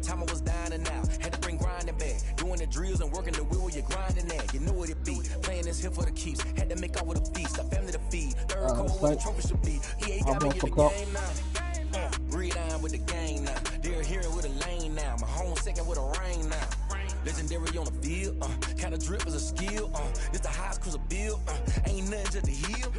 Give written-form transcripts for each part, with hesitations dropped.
time I was dining out. Had to bring grinding back. Doing the drills and working the wheel where you're grinding at. You know what it be. Playing this here for the keeps. Had to make out with a feast. A family to feed. Third cold where the trophy should be. EA got me in the game now. Breed on with the gang now. They're hearing with a lane now. My home second with a rain now. Legendary on the field, kind of drip is a skill, this the highest cruiser bill, ain't nothing just the heel.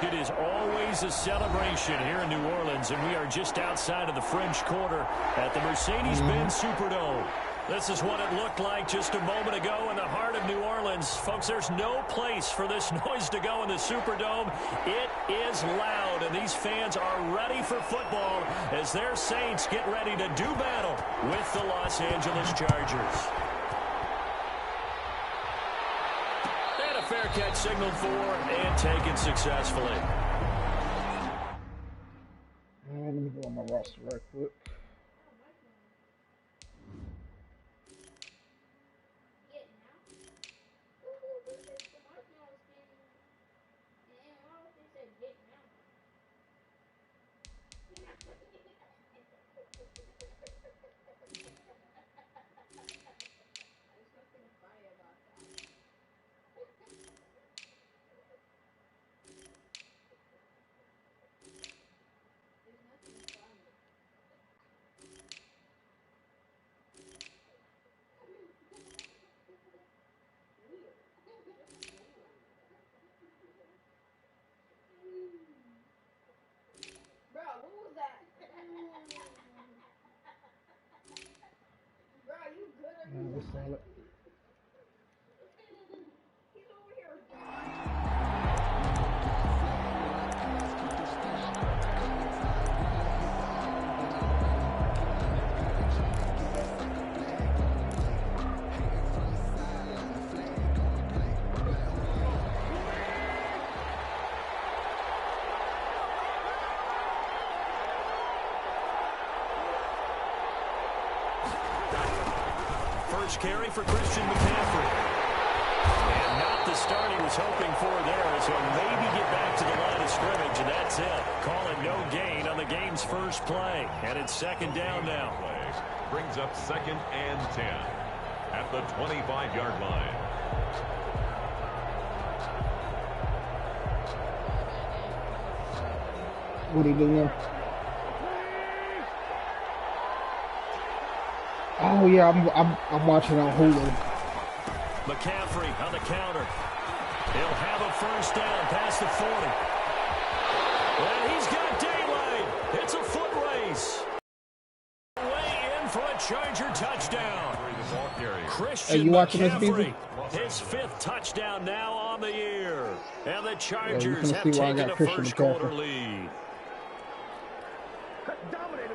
It is always a celebration here in New Orleans, and we are just outside of the French Quarter at the Mercedes-Benz Superdome. This is what it looked like just a moment ago in the heart of New Orleans. Folks, there's no place for this noise to go in the Superdome. It is loud, and these fans are ready for football as their Saints get ready to do battle with the Los Angeles Chargers. And a fair catch signaled for and taken successfully. Let me go on my roster right quick. Solid. First carry for Christian McCaffrey. And not the start he was hoping for there, so maybe get back to the line of scrimmage, and that's it. Call it no gain on the game's first play. And it's second down now. Brings up 2nd and 10 at the 25-yard line. What are you doing now? Oh yeah, I'm watching on Hulu. McCaffrey on the counter. He'll have a first down past the 40. And he's got daylight. It's a foot race. Way in for a Charger touchdown. Christian you watching McCaffrey, his 5th touchdown now on the year. And the Chargers have taken a first quarter lead.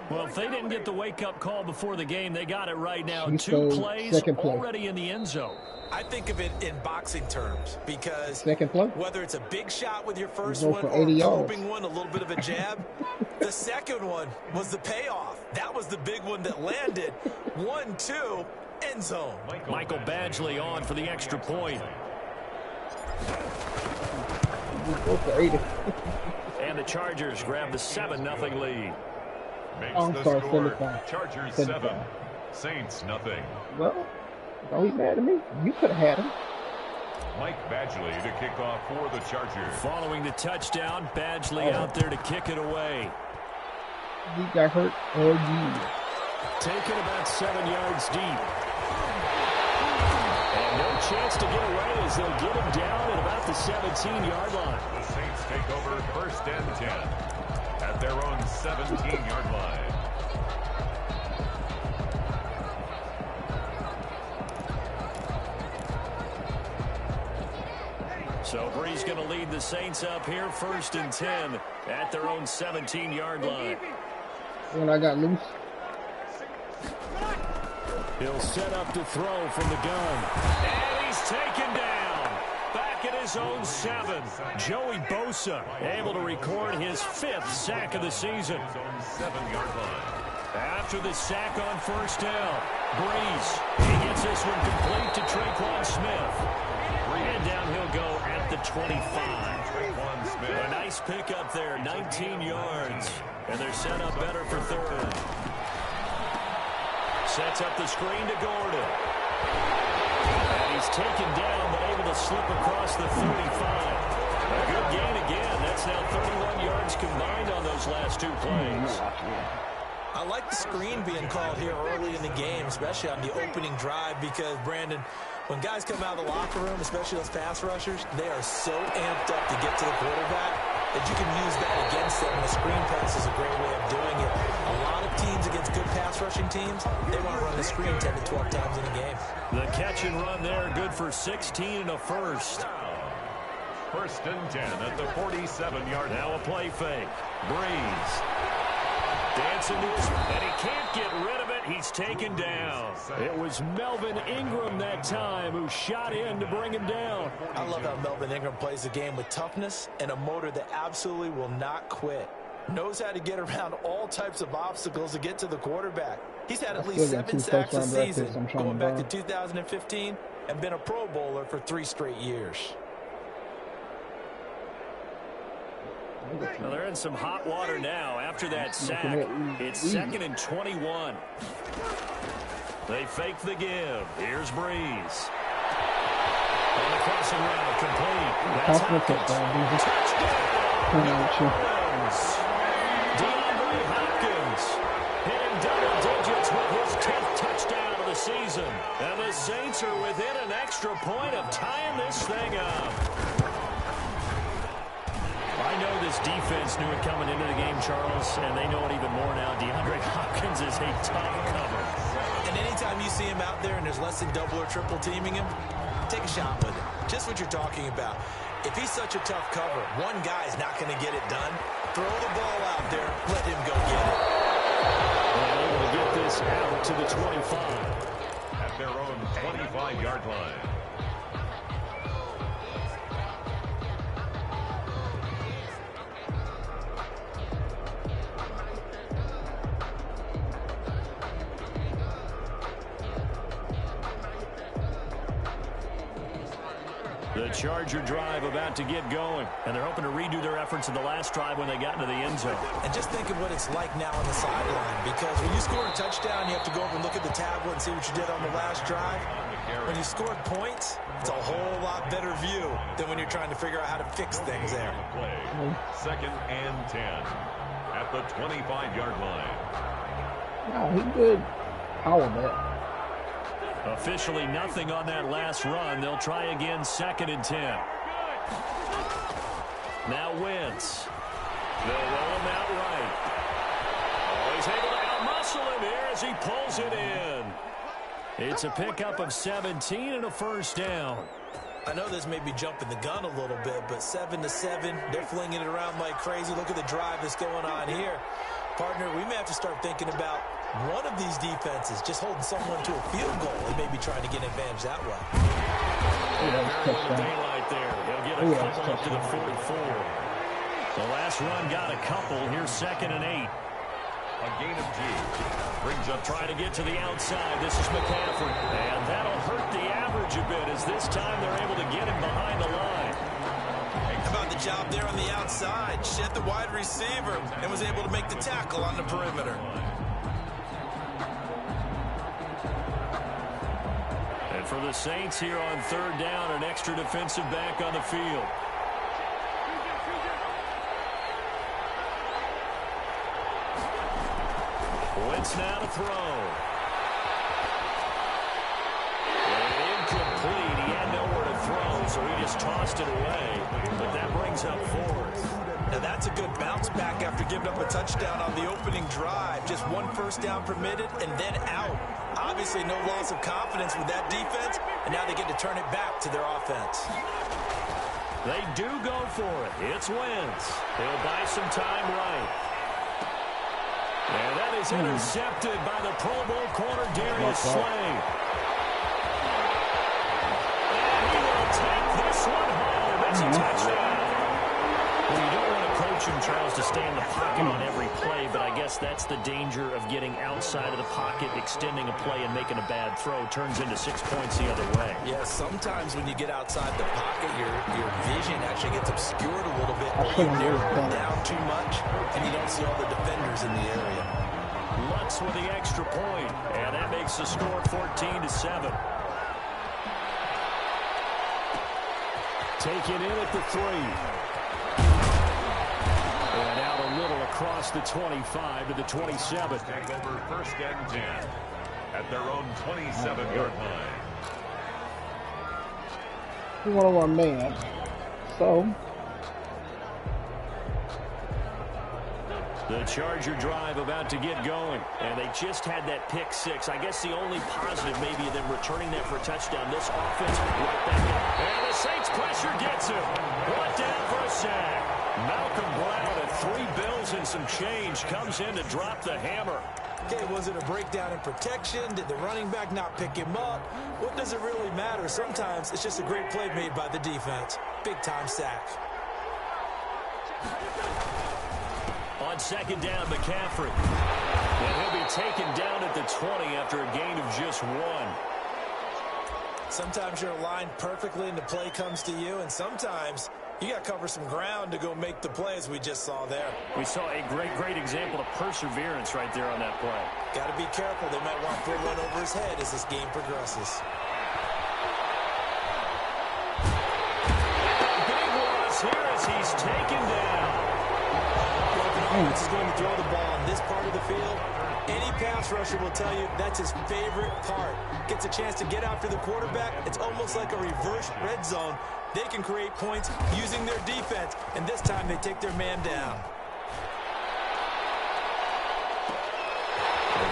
Well, if they didn't get the wake-up call before the game, they got it right now. 2 plays already in the end zone. I think of it in boxing terms because whether it's a big shot with your first one or a probing one, a little bit of a jab, the second one was the payoff. That was the big one that landed. 1-2, end zone. Michael Badgley on for the extra point. And the Chargers grab the 7-0 lead. Makes the score Chargers 7, Saints nothing. Well, don't be mad at me. You could have had him. Mike Badgley to kick off for the Chargers. Following the touchdown, Badgley out there to kick it away. He got hurt all year. Taken about 7 yards deep. And no chance to get away as they'll get him down at about the 17-yard line. The Saints take over 1st and 10 at their own 17-yard line. So Bree's going to lead the Saints up here 1st and 10 at their own 17-yard line. When I got loose. He'll set up to throw from the gun. And he's taken down. Back at his own 7. Joey Bosa able to record his 5th sack of the season. 7-yard line. At after the sack on first down. Breeze. He gets this one complete to Traquan Smith. And down he'll go at the 25. A nice pickup there, 19 yards. And they're set up better for third. Sets up the screen to Gordon. And he's taken down, but able to slip across the 35. A good gain again. That's now 31 yards combined on those last 2 plays. I like the screen being called here early in the game, especially on the opening drive, because, Brandon, when guys come out of the locker room, especially those pass rushers, they are so amped up to get to the quarterback that you can use that against them. And the screen pass is a great way of doing it. A lot of teams against good pass rushing teams, they want to run the screen 10 to 12 times in a game. The catch and run there, good for 16 and a first. First and 10 at the 47-yard. Now a play fake. Breeze. Dancing to his, and he can't get rid of it. He's taken down. It was Melvin Ingram that time who shot in to bring him down. I love how Melvin Ingram plays the game with toughness and a motor that absolutely will not quit. Knows how to get around all types of obstacles to get to the quarterback. He's had at least 7 sacks a season, going back to 2015, and been a Pro Bowler for 3 straight years. Well, they're in some hot water now after that sack. It's 2nd and 21. They fake the give. Here's Breeze. And the crossing route complete. That's Hopkins. DeAndre Hopkins hitting double digits with his 10th touchdown of the season. And the Saints are within an extra point of tying this thing up. I know this defense knew it coming into the game, Charles, and they know it even more now. DeAndre Hopkins is a tough cover. And anytime you see him out there and there's less than double or triple teaming him, take a shot with him. Just what you're talking about. If he's such a tough cover, one guy's not going to get it done. Throw the ball out there. Let him go get it. They're able to get this out to the 25. At their own 25-yard line. The Charger drive about to get going, and they're hoping to redo their efforts in the last drive when they got into the end zone. And just think of what it's like now on the sideline, because when you score a touchdown, you have to go over and look at the tablet and see what you did on the last drive. When you scored points, it's a whole lot better view than when you're trying to figure out how to fix things there. Second and 10 at the 25-yard line. Wow, he good. Power that. Officially nothing on that last run. They'll try again, 2nd and 10. Now Wentz. They'll roll him out right. Oh, he's able to outmuscle him here as he pulls it in. It's a pickup of 17 and a first down. I know this may be jumping the gun a little bit, but 7-7, they're flinging it around like crazy. Look at the drive that's going on here. Partner, we may have to start thinking about one of these defenses just holding someone to a field goal and maybe trying to get an advantage that way. Daylight there. He'll get a couple up to the 44. The last run got a couple. Here's 2nd and 8. A gain of 2. Brings up, try to get to the outside. This is McCaffrey. And that'll hurt the average a bit as this time they're able to get him behind the line. How about the job there on the outside? Shed the wide receiver and was able to make the tackle on the perimeter. And for the Saints here on 3rd down, an extra defensive back on the field. Wentz now to throw. And incomplete. He had nowhere to throw, so he just tossed it away. But that brings up 4th. Now that's a good bounce back after giving up a touchdown on the opening drive. Just 1 first down permitted and then out. Obviously no loss of confidence with that defense, and now they get to turn it back to their offense. They do go for it. It's Wentz. He'll buy some time right. And that is intercepted by the Pro Bowl corner, Darius Slay. And he will take this one home. It's a touchdown. Well, you don't want to coach formation tries to stay in the pocket on every play, but I guess that's the danger of getting outside of the pocket, extending a play and making a bad throw. Turns into 6 points the other way. Yeah, sometimes when you get outside the pocket, your vision actually gets obscured a little bit. I shouldn't You're have down too much, and you don't see all the defenders in the area. Lutz with the extra point, and that makes the score 14-7. Taken in at the 3. And out a little across the 25 to the 27. Take over first and 10 at their own 27-yard line. We want to run man. So the Charger drive about to get going, and they just had that pick 6. I guess the only positive maybe them returning that for a touchdown. This offense right back in. And the Saints pressure gets him. Brought down for a sack. Malcolm Brown at 3 bills and some change comes in to drop the hammer. Okay, was it a breakdown in protection? Did the running back not pick him up? What does it really matter? Sometimes it's just a great play made by the defense. Big-time sack. On second down, McCaffrey. And he'll be taken down at the 20 after a gain of just 1. Sometimes you're aligned perfectly and the play comes to you, and sometimes you got to cover some ground to go make the play, as we just saw there. We saw a great example of perseverance right there on that play. Got to be careful. They might want to put one over his head as this game progresses. Big loss here as he's taken down. Offense is going to throw the ball on this part of the field. Any pass rusher will tell you that's his favorite part. Gets a chance to get after the quarterback. It's almost like a reverse red zone. They can create points using their defense, and this time they take their man down.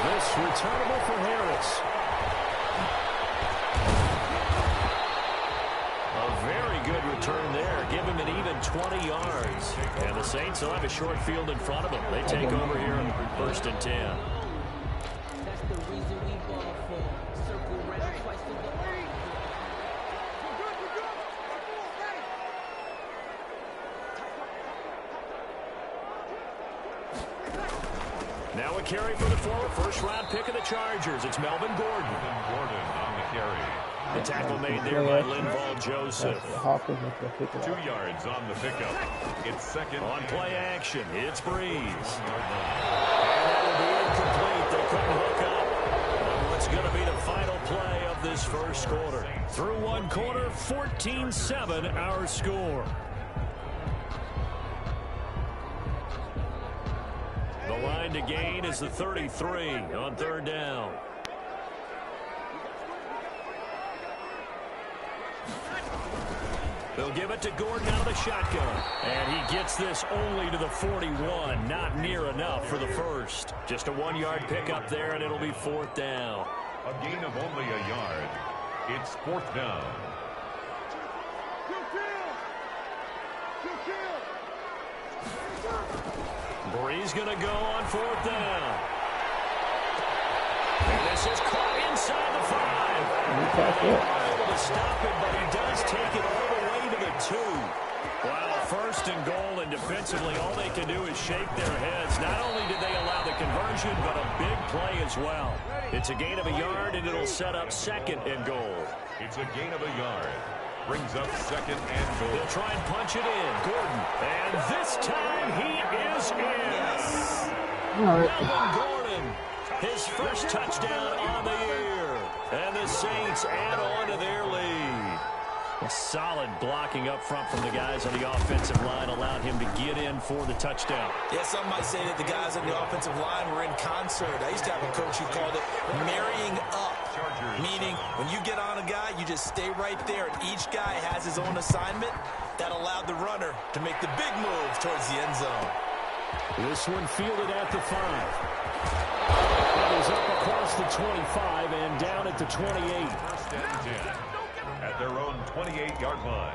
This returnable for Harris. A very good return there. Give him an even 20 yards. And the Saints will have a short field in front of them. They take over here in first and 10. That's the reason we ball for. Circle round twice to the right. Now a carry for the former first-round pick of the Chargers. It's Melvin Gordon. Gordon on the carry. The tackle made there by Linval Joseph. 2 yards on the pickup. It's second. On play action, it's Breeze. And that will be incomplete. They couldn't hook up. And what's going to be the final play of this first quarter? Through one quarter, 14-7 our score. The line to gain is the 33 on third down. They'll give it to Gordon out of the shotgun. And he gets this only to the 41. Not near enough for the first. Just a 1-yard pickup there, and it'll be fourth down. A gain of only a yard. It's fourth down. Breeze going to go on fourth down. And this is caught inside the 5. Able to stop it, but he does take it all the way to the 2. Wow, first and goal, and defensively all they can do is shake their heads. Not only did they allow the conversion, but a big play as well. It's a gain of a yard, and it'll set up second and goal. It's a gain of a yard. Brings up second and goal. They'll try and punch it in. Gordon. And this time he is in. Yes. Melvin Gordon. His first touchdown on the year. And the Saints add on to their lead. A solid blocking up front from the guys on the offensive line allowed him to get in for the touchdown. Yeah, some might say that the guys on the offensive line were in concert. I used to have a coach who called it marrying up, meaning when you get on a guy, you just stay right there, and each guy has his own assignment. That allowed the runner to make the big move towards the end zone. This one fielded at the 5. That is up across the 25 and down at the 28. First and 10 at their own 28-yard line.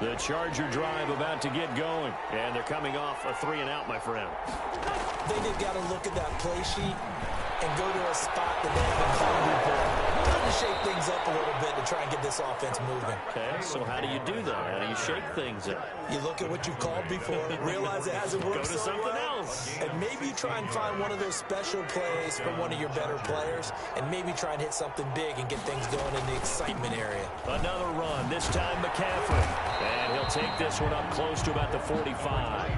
The Charger drive about to get going, and they're coming off a 3-and-out, my friend. They've got to look at that play sheet and go to a spot that they haven't called before. Time to shake things up a little bit to try and get this offense moving. Okay, so how do you do that? How do you shake things up? You look at what you've called before, realize it hasn't worked Go to so something well, else. and maybe try and find one of those special plays from one of your better players, and maybe try and hit something big and get things going in the excitement area. Another run, this time McCaffrey. And he'll take this one up close to about the 45.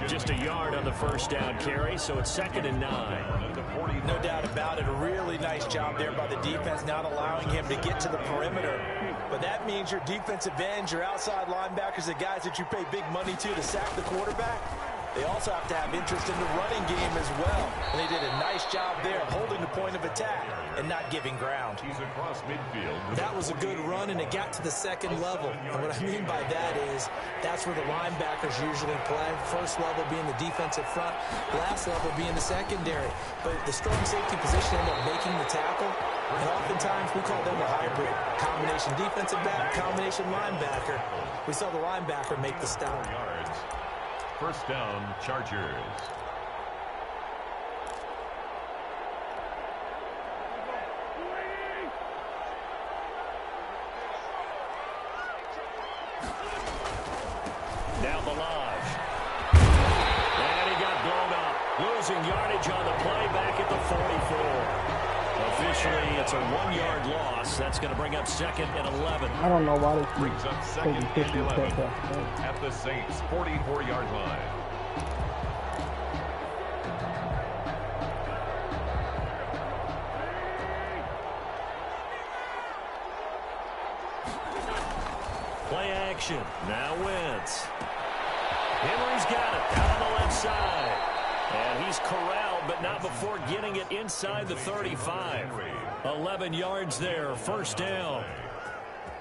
Just a yard on the first down carry, so it's 2nd and 9. No doubt about it. A really nice job there by the defense, not allowing him to get to the perimeter. But that means your defensive ends, your outside linebackers, the guys that you pay big money to sack the quarterback, they also have to have interest in the running game as well. And they did a nice job there of holding the point of attack and not giving ground. He's across midfield. That was a good run, and it got to the second level. And what I mean by that is that's where the linebackers usually play. First level being the defensive front, last level being the secondary. But the strong safety position ended up making the tackle. And oftentimes we call them a hybrid. Combination defensive back, combination linebacker. We saw the linebacker make the stop. First down, Chargers. Now Balaj. And he got blown up. Losing yardage on the play back at the 44. Officially, it's a 1-yard loss. That's going to bring up 2nd and 11. I don't know why this Brings up 2nd and 11 at the Saints' 44-yard line. Play action. Now Wentz. Henry's got it out on the left side. And he's corralled, but not before getting it inside the 35. 11 yards there. First down.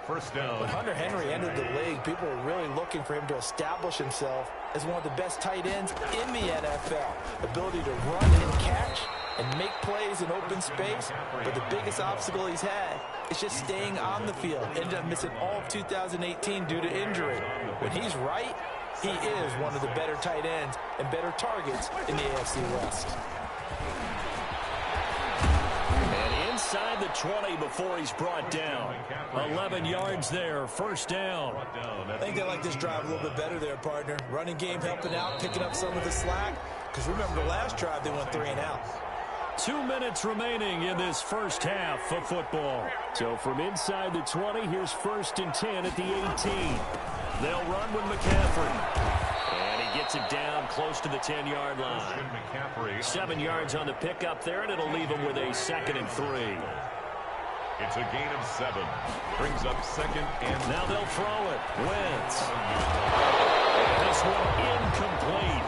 First down. When Hunter Henry entered the league, people were really looking for him to establish himself as one of the best tight ends in the NFL. Ability to run and catch and make plays in open space. But the biggest obstacle he's had is just staying on the field. Ended up missing all of 2018 due to injury. When he's right, he is one of the better tight ends and better targets in the AFC West. And inside the 20 before he's brought down. 11 yards there. First down. I think they like this drive a little bit better there, partner. Running game helping out, picking up some of the slack. Because remember the last drive, they went 3 and out. 2 minutes remaining in this first half of football. So from inside the 20, here's 1st and 10 at the 18. They'll run with McCaffrey. And he gets it down close to the 10-yard line. 7 yards on the pickup there, and it'll leave him with a 2nd and 3. It's a gain of 7. Brings up 2nd and... Now they'll throw it. Wentz. And this one incomplete.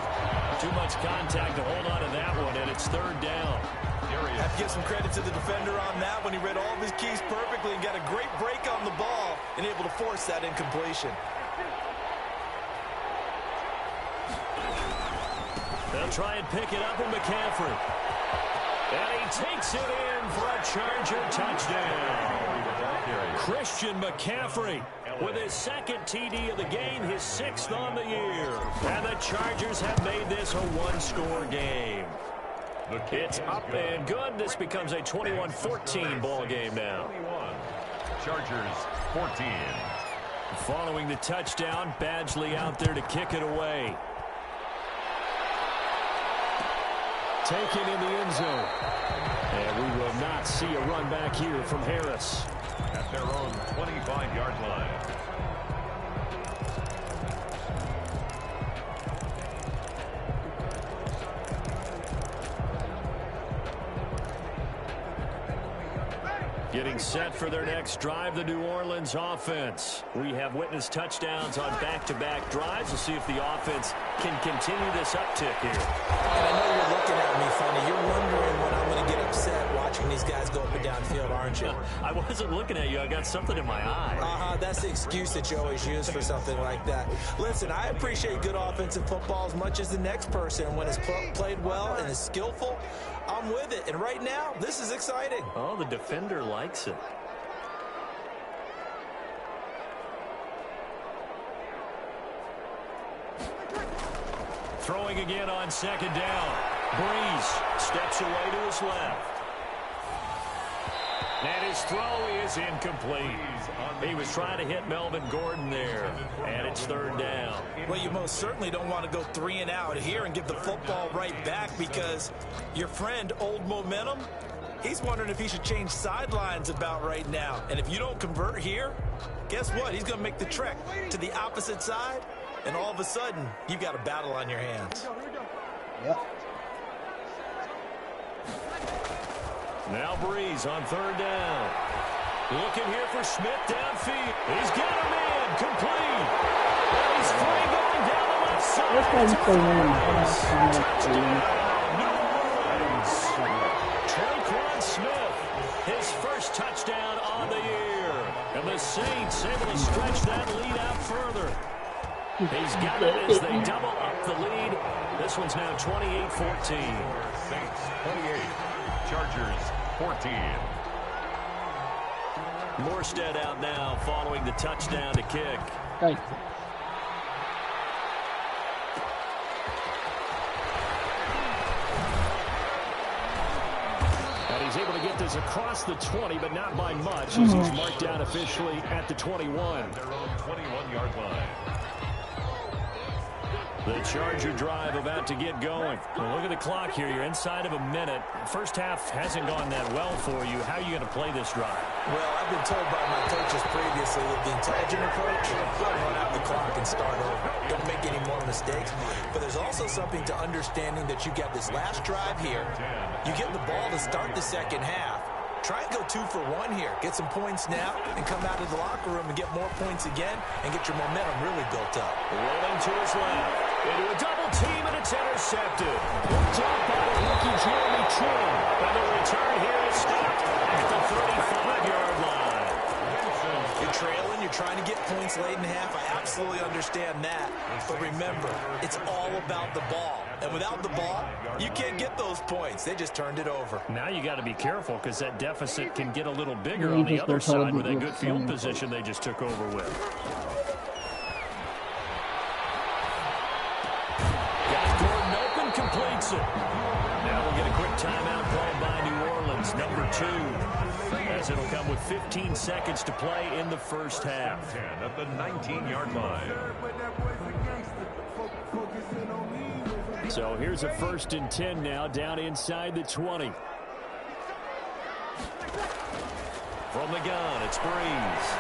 Too much contact to hold on to that one, and it's 3rd down. I have to give some credit to the defender on that when he read all of his keys perfectly and got a great break on the ball and able to force that incompletion. They'll try and pick it up with McCaffrey. And he takes it in for a Charger touchdown. Christian McCaffrey with his 2nd TD of the game, his 6th on the year. And the Chargers have made this a 1-score game. It's up and good. This becomes a 21-14 ball game now. Chargers 14. Following the touchdown, Badgley out there to kick it away. Taken in the end zone. And we will not see a run back here from Harris. At their own 25-yard line. Getting set for their next drive, the New Orleans offense. We have witnessed touchdowns on back-to-back drives. We'll see if the offense can continue this uptick here. And I know you're looking at me funny. You're wondering when I'm going to get upset watching these guys go up and down field, aren't you? I wasn't looking at you. I got something in my eye. That's the excuse that you always use for something like that. Listen, I appreciate good offensive football as much as the next person. When it's played well and is skillful, I'm with it. And right now, this is exciting. Oh, the defender likes it. Throwing again on 2nd down. Breeze steps away to his left. And his throw is incomplete. He was trying to hit Melvin Gordon there, and it's third down. Well, you most certainly don't want to go 3 and out here and give the football right back, because your friend, Old Momentum, he's wondering if he should change sidelines about right now. And if you don't convert here, guess what? He's going to make the trek to the opposite side, and all of a sudden, you've got a battle on your hands. Yep. Now Breeze on third down. Looking here for Smith downfield. He's got him in. Complete. And he's free going down the left side. Traquan Smith, his first touchdown on the year. And the Saints able to stretch that lead out further. He's got it as they double up the lead. This one's now 28-14. Saints 28, Chargers 14. Morstead out now following the touchdown to kick. Thank you. And he's able to get this across the 20, but not by much, as he's marked down officially at the 21. Their own 21-yard line. The Charger drive about to get going. Well, look at the clock here. You're inside of a minute. First half hasn't gone that well for you. How are you going to play this drive? Well, I've been told by my coaches previously that the intelligent approach, run out the clock and start over. Don't make any more mistakes. But there's also something to understanding that you got this last drive here. You get the ball to start the second half. Try and go 2 for 1 here. Get some points now and come out of the locker room and get more points again and get your momentum really built up. Rolling to his left. Into a double team, and it's intercepted. Picked up by the rookie Jeremy Trim. And the return here is stopped at the 35-yard line. You're trailing. You're trying to get points late in half. I absolutely understand that. But remember, it's all about the ball. And without the ball, you can't get those points. They just turned it over. Now you got to be careful, because that deficit can get a little bigger on the other side with that good field position they just took over with. Completes it. Now we'll get a quick timeout called by New Orleans, number 2, as it'll come with 15 seconds to play in the first half. 10 at the 19-yard line. So here's a 1st and 10 now, down inside the 20. From the gun, it's Breeze.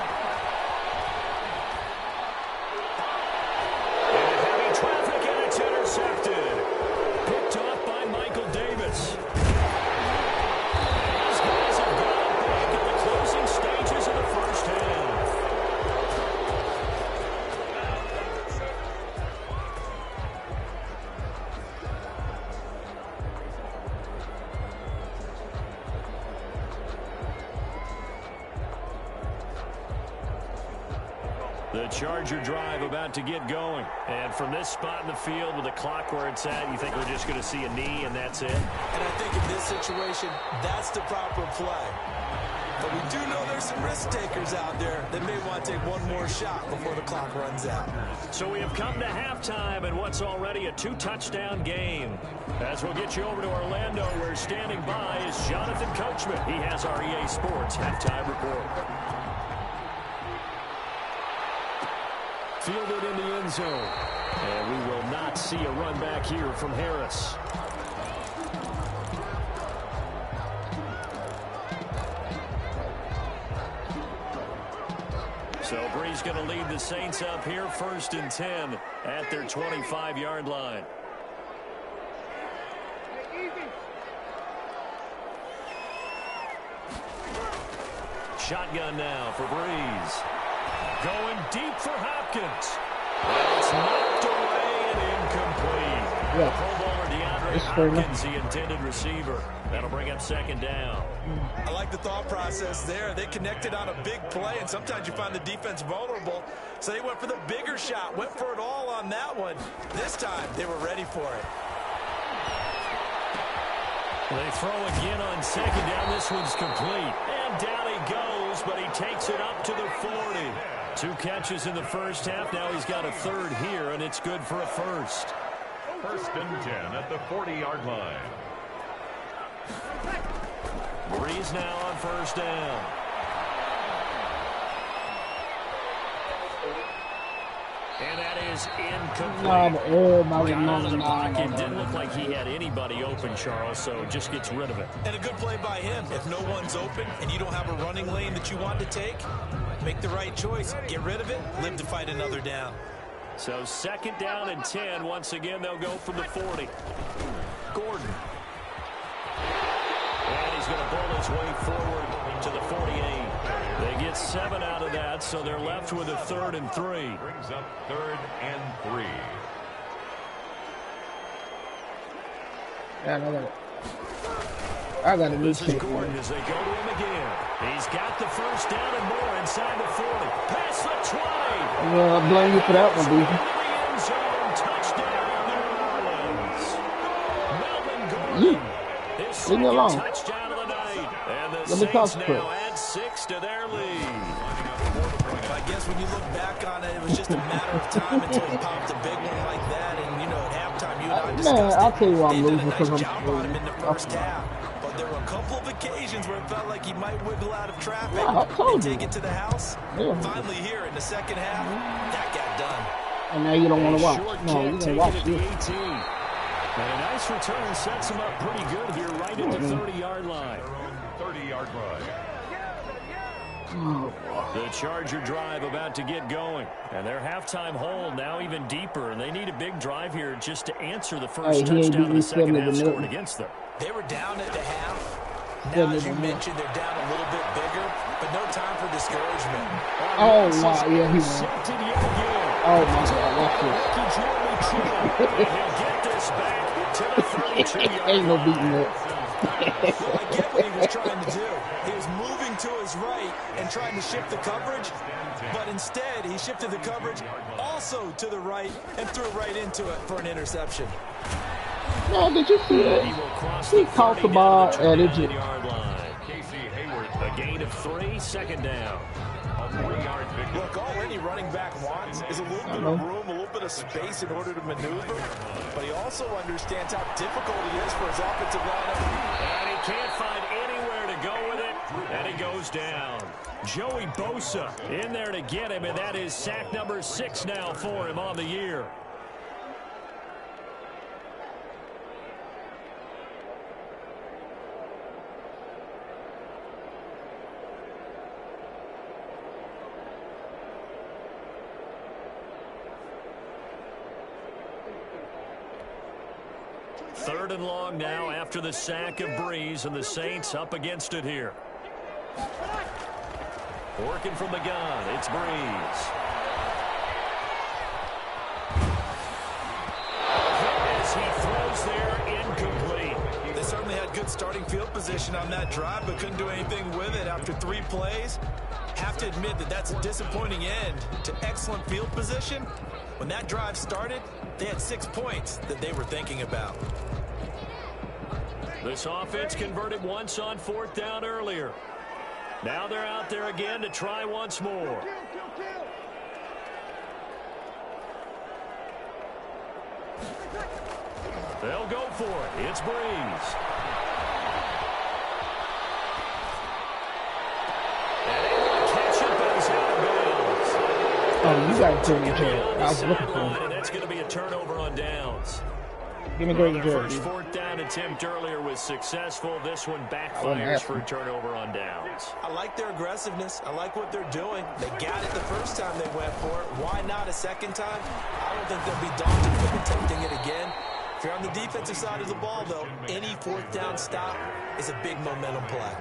Into heavy traffic, and it's intercepted. Picked off by Michael Davis. These guys have gone big in the closing stages of the first half. The Charger drive about to get going. And from this spot in the field with the clock where it's at, you think we're just going to see a knee and that's it? And I think in this situation, that's the proper play. But we do know there's some risk takers out there that may want to take one more shot before the clock runs out. So we have come to halftime in what's already a 2-touchdown game. As we'll get you over to Orlando, where standing by is Jonathan Coachman. He has our EA Sports halftime report. Fielded in the end zone. And we will not see a run back here from Harris. So Breeze going to lead the Saints up here, 1st and 10 at their 25-yard line. Shotgun now for Breeze. Going deep for Hopkins. Well, it's knocked away and incomplete. Yeah. Pro Bowler DeAndre Hopkins, the intended receiver. That'll bring up 2nd down. I like the thought process there. They connected on a big play, and sometimes you find the defense vulnerable. So they went for the bigger shot, went for it all on that one. This time, they were ready for it. They throw again on 2nd down. This one's complete. And down he goes, but he takes it up to the 40. 2 catches in the first half. Now he's got a 3rd here, and it's good for a 1st. 1st and 10 at the 40-yard line. Breeze now on first down. And that is incomplete. Right out of the pocket. Didn't look like he had anybody open, Charles, so just gets rid of it. And a good play by him. If no one's open and you don't have a running lane that you want to take, make the right choice. Get rid of it. Live to fight another down. So 2nd down and 10. Once again, they'll go from the 40. Gordon. And he's going to bull his way forward to the 48. They get 7 out of that, so they're left with a 3rd and 3. Brings up 3rd and 3. I got a new This is Gordon as they go to him again. He's got the first down and more inside the 40. Past the 20. I blame you for that one, dude. Leave me alone. Touchdown of the night. And the Let me talk Saints to now add 6 to their lead. I guess when you look back on it, it was just a matter of time until he popped a big one like that. And, you know, at halftime, you and I discussed Man, I'll tell you why I'm they did losing a because nice I'm job on him in the first half. But there were a couple of occasions where it felt like he might wiggle out of traffic and take it to the house. Yeah. Finally here in the second half, that got done. And now you don't want to watch. No, you Take don't watch it at the this. 18. And a nice return sets him up pretty good here right at the 30-yard line. 30-yard line. The Charger drive about to get going. And their halftime hole now even deeper. And they need a big drive here just to answer the first touchdown of the second half scored against them. They were down at the half. Now, as you mentioned, they're down a little bit bigger, but no time for discouragement. Oh, wow. Yeah, he won. Oh, my God. He'll get this back to the 32-yard Ain't no beating that. Well, I get what he was trying to do. He was moving to his right and trying to shift the coverage, but instead he shifted the coverage also to the right and threw right into it for an interception. No, did you see that? He caught the ball and it just... A gain of 3, 2nd down. Look, all any running back wants is a little bit of room, a little bit of space in order to maneuver, but he also understands how difficult it is for his offensive lineup. And he can't find anywhere to go with it, and he goes down. Joey Bosa in there to get him, and that is sack number 6 now for him on the year. Third and long now after the sack of Breeze, and the Saints up against it here. Working from the gun, it's Breeze. As he throws there, incomplete. They certainly had good starting field position on that drive, but couldn't do anything with it after 3 plays. Have to admit that that's a disappointing end to excellent field position. When that drive started, they had 6 points that they were thinking about. This offense converted once on 4th down earlier. Now they're out there again to try once more. They'll go for it. It's Breeze. And able to catch it, but he's out of bounds. Oh, you got to turn your head. I was looking for him. And that's going to be a turnover on downs. Give me Greg Their Jordan. first 4th down attempt earlier was successful. This one backfires for a turnover on downs. I like their aggressiveness. I like what they're doing. They got it the first time they went for it. Why not a second time? I don't think they'll be daunted from attempting it again. If you're on the defensive side of the ball, though, any 4th down stop is a big momentum play.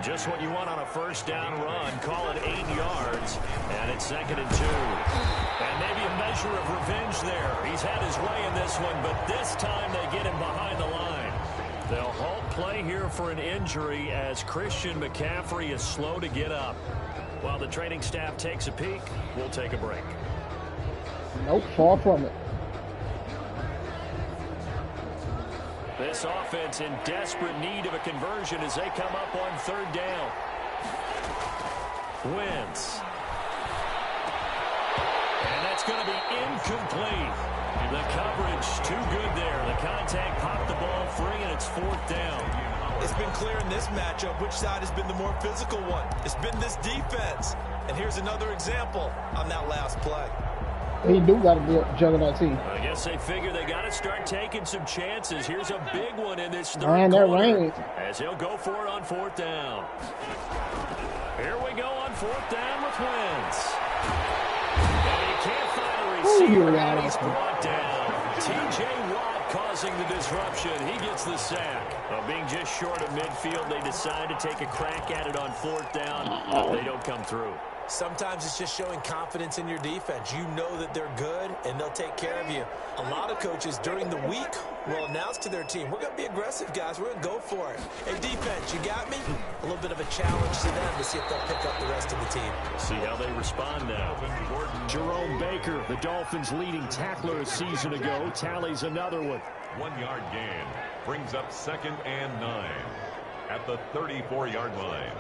Just what you want on a first down run. Call it 8 yards, and it's 2nd and 2. And maybe a measure of revenge there. He's had his way in this one, but this time they get him behind the line. They'll halt play here for an injury as Christian McCaffrey is slow to get up. While the training staff takes a peek, we'll take a break. Nope, far from it. This offense in desperate need of a conversion as they come up on 3rd down. Wentz. And that's going to be incomplete. The coverage too good there. The contact popped the ball free, and it's 4th down. It's been clear in this matchup which side has been the more physical one. It's been this defense. And here's another example on that last play. He do got to be juggernaut team. I guess they figure they got to start taking some chances. Here's a big one in this third quarter as he'll go for it on 4th down. Here we go on 4th down with Wentz. And he can't find a receiver, and he's brought down. T.J. Watt causing the disruption. He gets the sack. Being just short of midfield, they decide to take a crack at it on 4th down. They don't come through. Sometimes it's just showing confidence in your defense. You know that they're good, and they'll take care of you. A lot of coaches during the week will announce to their team, we're going to be aggressive, guys. We're going to go for it. Hey, defense, you got me? A little bit of a challenge to them to see if they'll pick up the rest of the team. See how they respond now. Jerome Baker, the Dolphins' leading tackler a season ago, tallies another one. 1-yard gain brings up 2nd and 9 at the 34-yard line.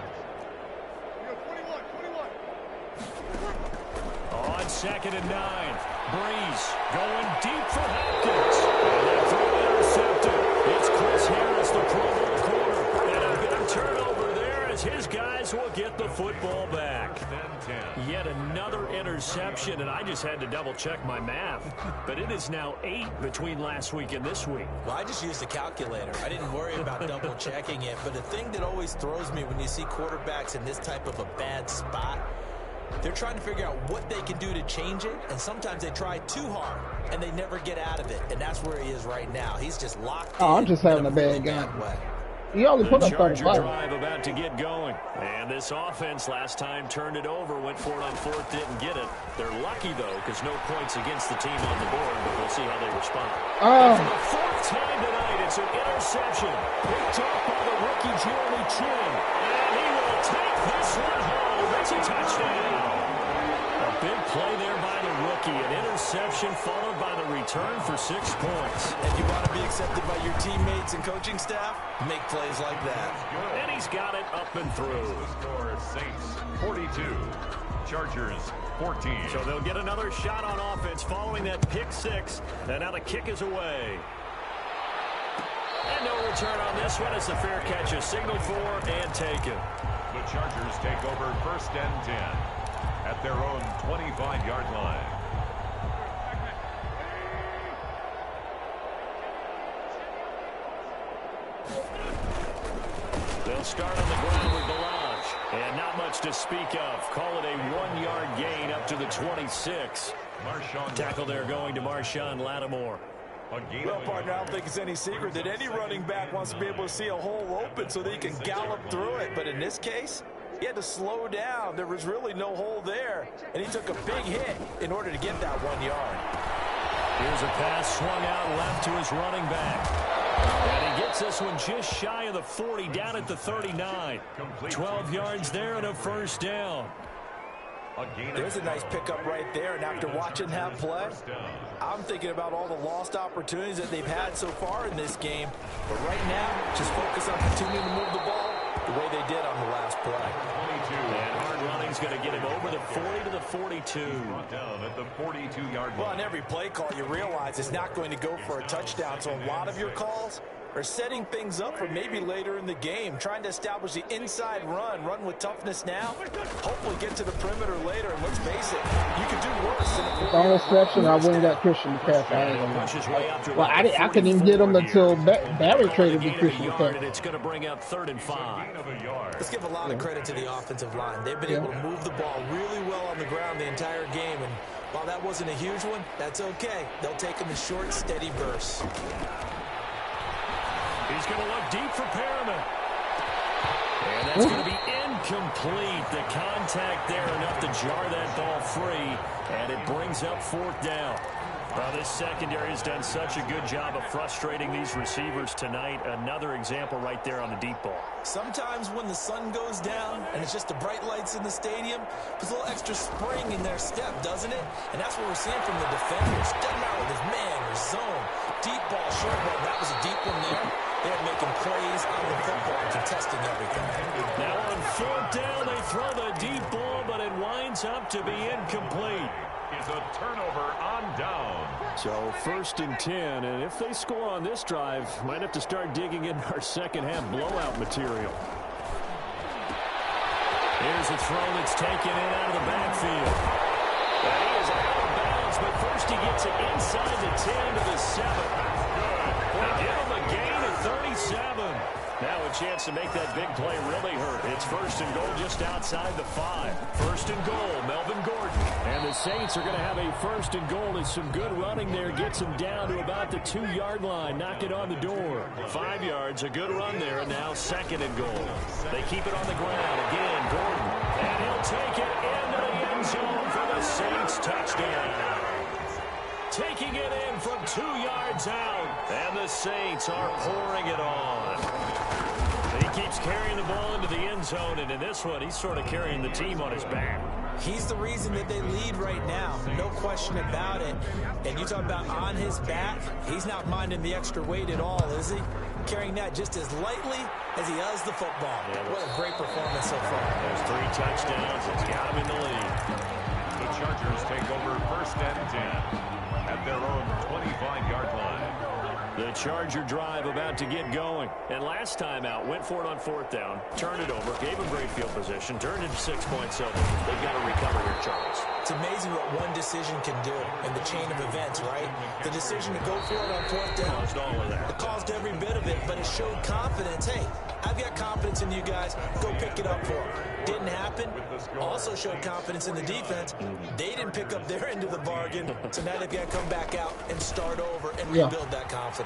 On 2nd and 9, Breeze going deep for Hopkins. And that throw intercepted. It's Chris Harris, the Pro Bowl corner. And a big turnover there as his guys will get the football back. Yet another interception, and I just had to double-check my math. But it is now 8 between last week and this week. Well, I just used a calculator. I didn't worry about double-checking it. But the thing that always throws me when you see quarterbacks in this type of a bad spot, they're trying to figure out what they can do to change it, and sometimes they try too hard, and they never get out of it, and that's where he is right now. He's just locked in. I'm just having a bad game. He only put up 35. Drive about to get going, and this offense last time turned it over, went for it on 4th, didn't get it. They're lucky, though, because no points against the team on the board, but we'll see how they respond. For the 4th time tonight, it's an interception. Picked up by the rookie Jeremy Chin, and he will take this one home. It's a touchdown. A big play there by the rookie. An interception followed by the return for 6 points. And you want to be accepted by your teammates and coaching staff? Make plays like that. And he's got it up and through. The score, Saints 42, Chargers 14. So they'll get another shot on offense following that pick 6. And now the kick is away. And no return on this one as the fair catch is signaled for and taken. The Chargers take over 1st and 10 at their own 25-yard line. They'll start on the ground with Balaj. And not much to speak of. Call it a 1-yard gain up to the 26. Tackle there going to Marshawn Lattimore. Well, partner, I don't think it's any secret that any running back wants to be able to see a hole open so that he can gallop through it. But in this case, he had to slow down. There was really no hole there, and he took a big hit in order to get that 1 yard. Here's a pass swung out left to his running back. And he gets this one just shy of the 40, down at the 39. 12 yards there and a 1st down. There's a nice pickup right there, and after watching that play, I'm thinking about all the lost opportunities that they've had so far in this game. But right now, just focus on continuing to move the ball the way they did on the last play. 22. And hard running's going to get him over the 40 to the 42. Down at the 42-yard line. Well, on every play call, you realize it's not going to go for a touchdown, so a lot of your calls are setting things up for maybe later in the game, trying to establish the inside run with toughness now, hopefully get to the perimeter later, and let's face it, you could do worse than a on reception, I wouldn't got Christian to pass. I ain't gonna lie. Well, I couldn't even get him until Barry traded with Christian to pass. It's going to bring up 3rd and 5. Let's give a lot of credit to the offensive line. They've been able to move the ball really well on the ground the entire game, and while that wasn't a huge one, that's okay. They'll take them in short, steady bursts. He's going to look deep for Perriman. And that's going to be incomplete. The contact there enough to jar that ball free. And it brings up 4th down. This secondary has done such a good job of frustrating these receivers tonight. Another example right there on the deep ball. Sometimes when the sun goes down and it's just the bright lights in the stadium, there's a little extra spring in their step, doesn't it? And that's what we're seeing from the defenders. Doesn't matter with his man or zone. Deep ball, short ball. That was a deep one there. They're making plays on the football, contesting everything. Now on 4th down, they throw the deep ball, but it winds up to be incomplete. It's a turnover on down. So 1st and 10, and if they score on this drive, might have to start digging in our second half blowout material. Here's a throw that's taken in out of the backfield. And he is out of bounds, but first he gets it inside the 10 to the 7. They give him a gain of 37. Now a chance to make that big play really hurt. It's 1st and goal just outside the 5. 1st and goal, Melvin Gordon. And the Saints are going to have a 1st and goal. It's some good running there. Gets him down to about the 2-yard line. Knock it on the door. 5 yards, a good run there. And now 2nd and goal. They keep it on the ground. Again, Gordon. And he'll take it into the end zone for the Saints touchdown. Taking it in from 2 yards out. And the Saints are pouring it on. He keeps carrying the ball into the end zone, and in this one, he's sort of carrying the team on his back. He's the reason that they lead right now. No question about it. And you talk about on his back, he's not minding the extra weight at all, is he? Carrying that just as lightly as he does the football. Yeah, what a great performance so far. There's 3 touchdowns. It's got him in the lead. The Chargers take over 1st and 10 at their own 25-yard line. The Charger drive about to get going. And last time out, went for it on 4th down, turned it over, gave them great field position, turned it 6 points over. They've got to recover here, Charles. It's amazing what one decision can do in the chain of events, right? The decision to go for it on 4th down. Caused all of that. It caused every bit of it, but it showed confidence. Hey, I've got confidence in you guys. Go pick it up for them. Didn't happen. Also showed confidence in the defense. They didn't pick up their end of the bargain, so now they've got to come back out and start over and rebuild that confidence.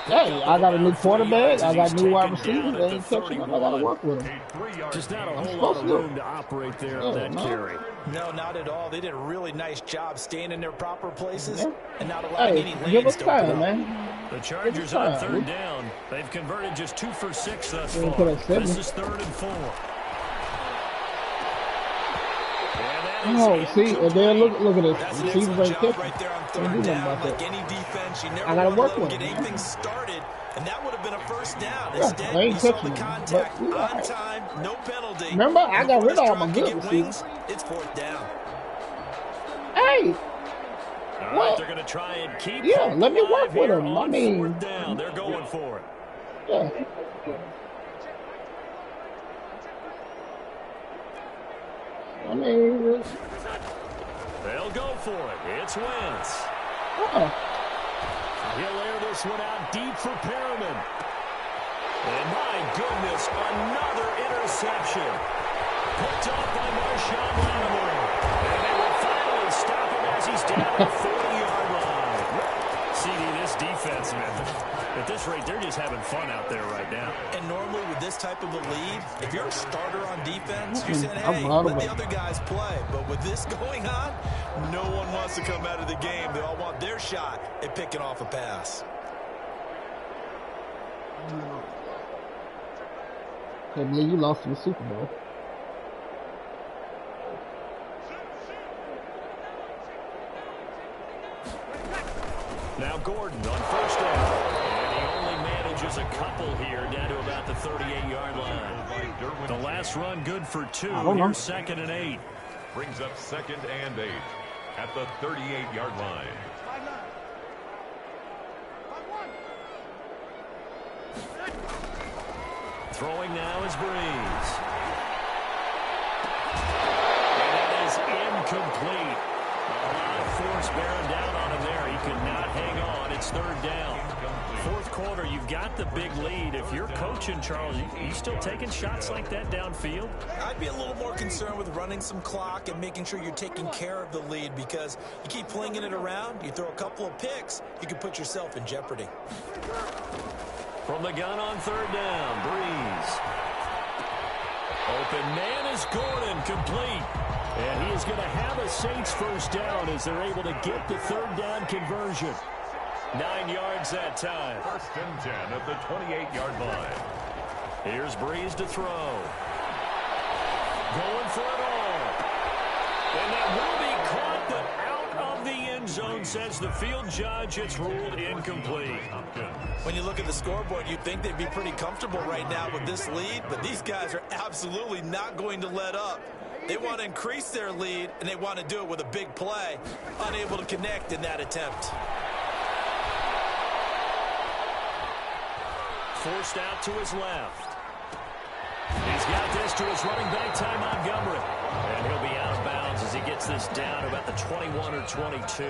Hey, I got a new quarterback. I got new wide receivers. They ain't touching them. I got to work with them. Just not a whole lot of room to operate there on that carry. No, not at all. They did a really nice job staying in their proper places and not allowing any lanes to open up. Man. The Chargers on 3rd down. They've converted just 2 for 6 thus far. This is 3rd and 4. Oh, see, and then look at this. Receivers ain't catching. Right there on 3rd down, like any defense, you never I gotta work let with them get them. anything started, and that would have been a 1st down. Yeah, Instead, they ain't you saw the touching them, contact but on time, no penalty. Remember, I got rid of all my Before this good drive could get receivers. wings, it's 4th down. Hey, All right, they're going to try and keep. Yeah, let me work with them. I mean, 4th down, they're going for it. Yeah. I mean, they'll go for it. It's Wentz. He'll air this one out deep for Perriman. And my goodness, another interception. Picked off by Marshawn Lattimore. And they will finally stop him as he's down at the 40-yard line. CD, this defense, man, at this rate, they're just having fun out there right now. And normally with this type of a lead, if you're a starter on defense, you're saying, hey, let the other guys play. But with this going on, no one wants to come out of the game. They all want their shot at picking off a pass. Can't believe you lost in the Super Bowl. Now Gordon on 1st down. And he only manages a couple here down to about the 38-yard line. The last run good for 2. Here's 2nd and 8. Brings up 2nd and 8 at the 38-yard line. Throwing now is Breeze. And that is incomplete. A lot of force bearing down on him there. He could not hang on. It's 3rd down. 4th quarter, you've got the big lead. If you're coaching, Charles, you still taking shots like that downfield? I'd be a little more concerned with running some clock and making sure you're taking care of the lead, because you keep flinging it around, you throw a couple of picks, you can put yourself in jeopardy. From the gun on 3rd down, Breeze. Open man is Gordon, complete. And he is going to have a Saints 1st down as they're able to get the 3rd down conversion. 9 yards that time. 1st and 10 at the 28-yard line. Here's Breeze to throw. Going for it all. And that will be caught, but out of the end zone, says the field judge. It's ruled incomplete. When you look at the scoreboard, you'd think they'd be pretty comfortable right now with this lead, but these guys are absolutely not going to let up. They want to increase their lead, and they want to do it with a big play. Unable to connect in that attempt. Forced out to his left. He's got this to his running back, Ty Montgomery. And he'll be out of bounds as he gets this down to about the 21 or 22.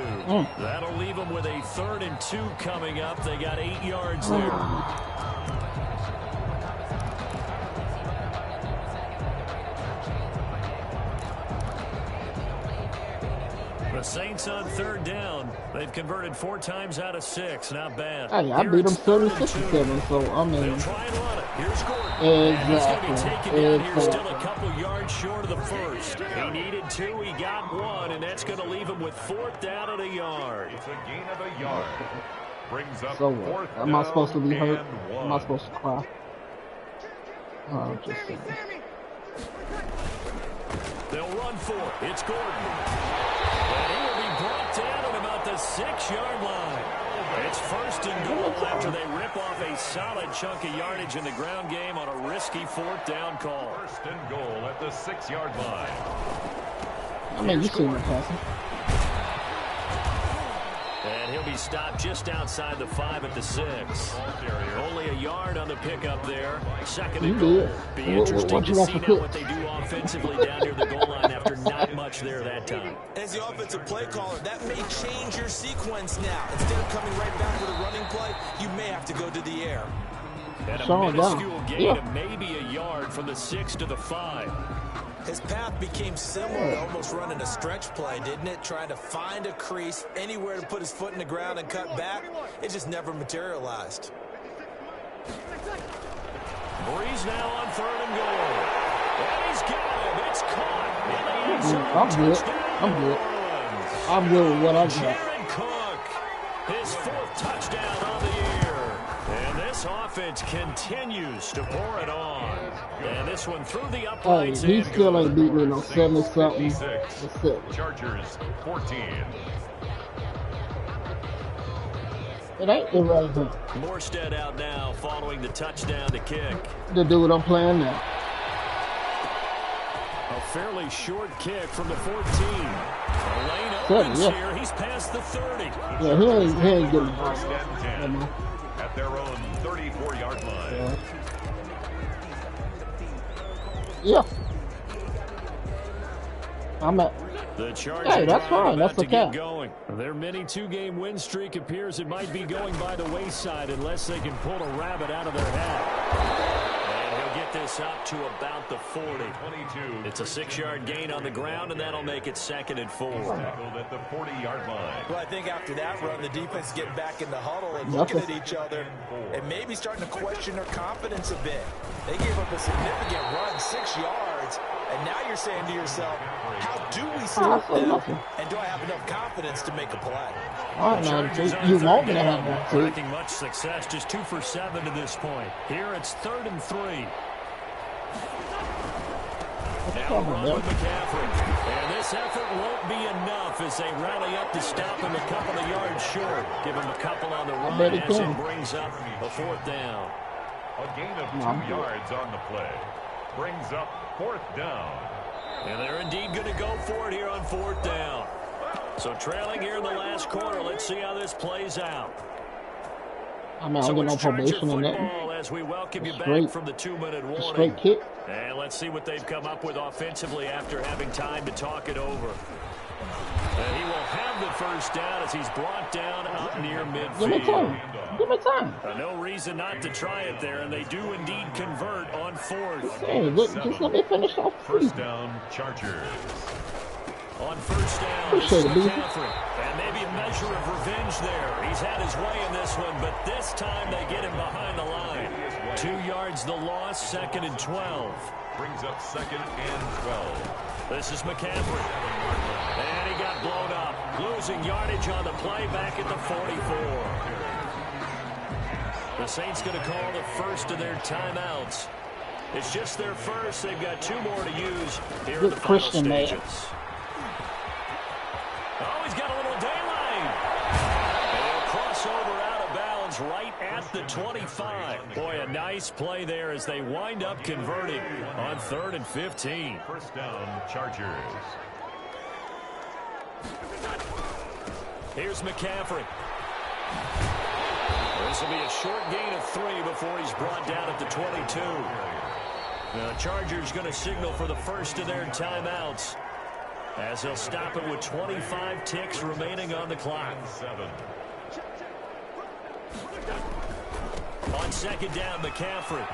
That'll leave him with a 3rd and 2 coming up. They got 8 yards there. The Saints on 3rd down. They've converted 4 times out of 6. Not bad. Hey, I beat them 76-7, so I mean. They'll try and run it. Here's Gordon. And he's going to be taken down here, still a couple yards short of the first. He needed 2. He got 1, and that's going to leave him with 4th down at a yard. It's a gain of a yard. Brings up So 4th am I supposed to be down hurt? and 1. Am I supposed to cry? Oh, just saying. They'll run for it. It's Gordon. And he will be brought down at about the 6-yard line. It's 1st and goal after they rip off a solid chunk of yardage in the ground game on a risky 4th down call. 1st and goal at the 6-yard line. I mean, you see what passing. And he'll be stopped just outside the 5 at the 6. Only a yard on the pickup there. 2nd and goal. Be interesting to see now what they do offensively down near the goal line after not much there that time. As the offensive play caller, that may change your sequence now. Instead of coming right back with a running play, you may have to go to the air. And a minuscule gain of maybe a yard from the 6 to the 5. His path became similar to almost running a stretch play, didn't it? Trying to find a crease, anywhere to put his foot in the ground and cut back. It just never materialized. Breeze now on 3rd and goal. And he's got him. It's caught in the end zone. I'm good. I'm good. I'm good with what I got. Jared Cook, his 4th touchdown on the year. And this offense continues to pour it on. And this one through the uprights. He still ain't beat me no 70-something. Chargers 14. It ain't irrelevant. Morstead out now following the touchdown to kick. To do what I'm playing now. A fairly short kick from the 14. The lane opens here. He's past the 30. Yeah, he ain't getting the ball. 1st and 10 at their own 34-yard line. Yeah. I'm at. The Chargers hey, that's fine. That's okay. Going. Their mini 2-game win streak appears it might be going by the wayside unless they can pull a rabbit out of their hat. And he'll get this up to about the 40. 22. It's a 6-yard gain on the ground, and that'll make it 2nd and 4. Tackled at the 40-yard line. Well, I think after that run, the defense is getting back in the huddle and looking at each other and maybe starting to question their confidence a bit. They gave up a significant run, 6 yards, and now you're saying to yourself, how do we stop them? And do I have enough confidence to make a play? All right, man. You won't get have that too. Lacking much success, just 2 for 7 to this point. Here it's 3rd and 3. Now run with McCaffrey. And this effort won't be enough as they rally up to stop him a couple of yards short. Give him a couple on the run as it brings up a 4th down. A gain of 2 yards on the play. Brings up 4th down. And they're indeed going to go for it here on 4th down. So trailing here in the last quarter. Let's see how this plays out. I mean, I'm getting no probation or nothing. As we welcome you back from the 2-minute warning. Straight kick. And let's see what they've come up with offensively after having time to talk it over. And he will have the 1st down as he's brought down out near midfield. Give me time. Give me time. No reason not to try it there, and they do indeed convert on 4th. Hey, just let me finish off. 1st down, Chargers. On 1st down, this is McCaffrey. And maybe a measure of revenge there. He's had his way in this one, but this time they get him behind the line. 2 yards the loss, 2nd and 12. Brings up 2nd and 12. This is McCaffrey. And he got blown up. Losing yardage on the play back at the 44. The Saints going to call the first of their timeouts. It's just their first. They've got 2 more to use here in the final stages. Oh, he's got a little daylight. And he'll cross over out of bounds right at the 25. Boy, a nice play there as they wind up converting on 3rd and 15. First down, Chargers. Here's McCaffrey. This will be a short gain of 3 before he's brought down at the 22. The Chargers going to signal for the first of their timeouts as they'll stop it with 25 ticks remaining on the clock. On 2nd down, McCaffrey.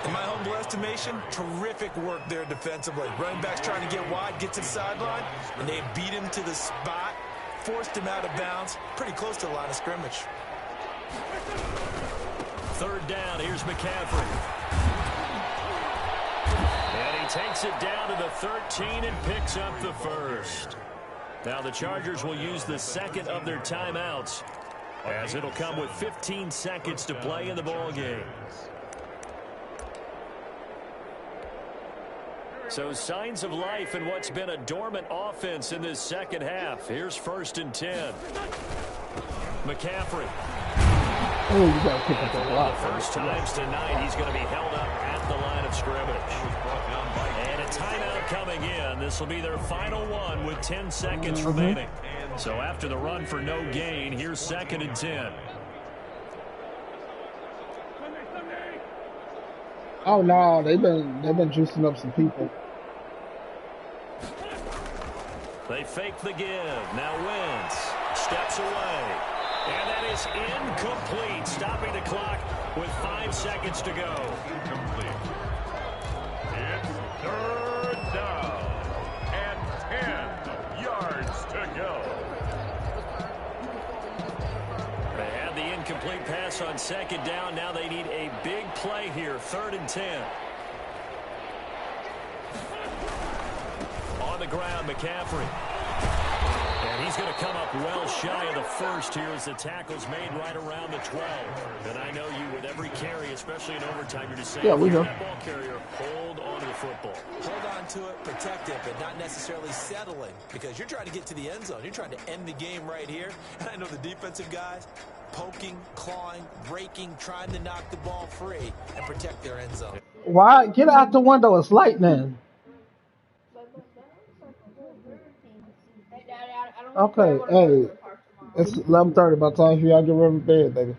In my humble estimation, terrific work there defensively. Running back's trying to get wide, get to the sideline, and they beat him to the spot, forced him out of bounds, pretty close to the line of scrimmage. 3rd down, here's McCaffrey. And he takes it down to the 13 and picks up the first. Now the Chargers will use the second of their timeouts as it'll come with 15 seconds to play in the ball game. So signs of life in what's been a dormant offense in this second half. Here's 1st and 10. McCaffrey. Oh, you got to pick up a lot. First times tonight, he's going to be held up at the line of scrimmage. And a timeout coming in. This will be their final one with 10 seconds remaining. So after the run for no gain, here's 2nd and 10. Oh no, they've been juicing up some people. They fake the give. Now Wentz steps away. And that is incomplete. Stopping the clock with 5 seconds to go. Incomplete. It's 3rd down and 10 yards to go. They had the incomplete pass on 2nd down. Now they need a big play here. 3rd and 10. On the ground, McCaffrey. And he's going to come up well shy of the first here as the tackle's made right around the 12. And I know you, with every carry, especially in overtime, you're just saying, yeah, we know. That ball carrier, hold on to the football. Hold on to it, protect it, but not necessarily settling, because you're trying to get to the end zone. You're trying to end the game right here. And I know the defensive guys poking, clawing, breaking, trying to knock the ball free and protect their end zone. Why? Get out the window. It's lightning. Okay, hey, it's 11:30. By the time y'all get ready to bed, baby.